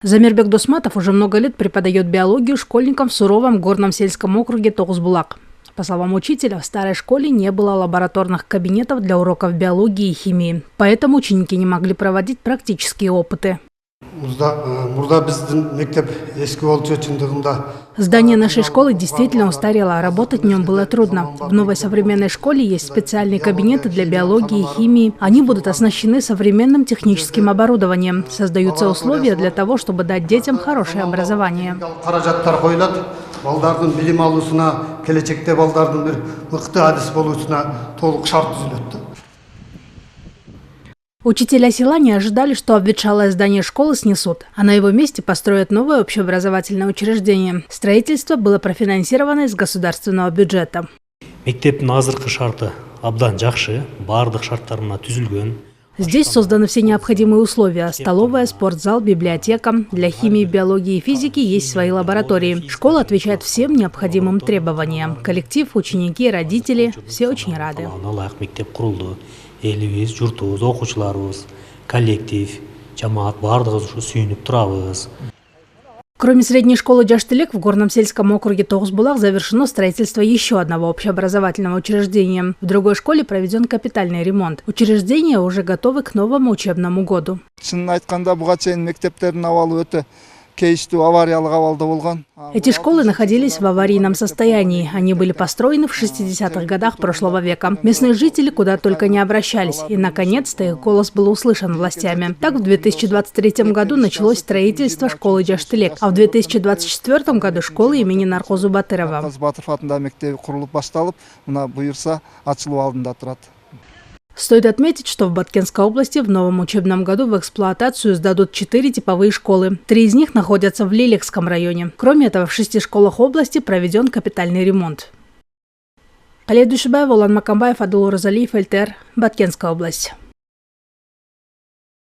Замирбек Досматов уже много лет преподает биологию школьникам в суровом горном сельском округе Тогузбулак. По словам учителя, в старой школе не было лабораторных кабинетов для уроков биологии и химии, поэтому ученики не могли проводить практические опыты. Здание нашей школы действительно устарело, а работать в нем было трудно. В новой современной школе есть специальные кабинеты для биологии и химии. Они будут оснащены современным техническим оборудованием. Создаются условия для того, чтобы дать детям хорошее образование. Учителя села не ожидали, что обветшалое здание школы снесут, а на его месте построят новое общеобразовательное учреждение. Строительство было профинансировано из государственного бюджета. Здесь созданы все необходимые условия – столовая, спортзал, библиотека. Для химии, биологии и физики есть свои лаборатории. Школа отвечает всем необходимым требованиям. Коллектив, ученики, родители – все очень рады. Элибиз, журтубуз, окуучуларыбыз, коллектив, жамаат бардыгыбыз ушу сүйүнүп турабыз. Кроме средней школы Жаштылек, в горном сельском округе Тогузбулак завершено строительство еще одного общеобразовательного учреждения. В другой школе проведен капитальный ремонт. Учреждения уже готовы к новому учебному году. Эти школы находились в аварийном состоянии. Они были построены в 60-х годах прошлого века. Местные жители куда только не обращались. И, наконец-то, их голос был услышан властями. Так, в 2023 году началось строительство школы Жаштылек, а в 2024 году школы имени Наркозу Батырова. Стоит отметить, что в Баткенской области в новом учебном году в эксплуатацию сдадут 4 типовые школы. 3 из них находятся в Лилекском районе. Кроме этого, в 6 школах области проведен капитальный ремонт. Халед Душибаев, Улан Макамбаев, Адул Розалиев, ЛТР, Баткенская область.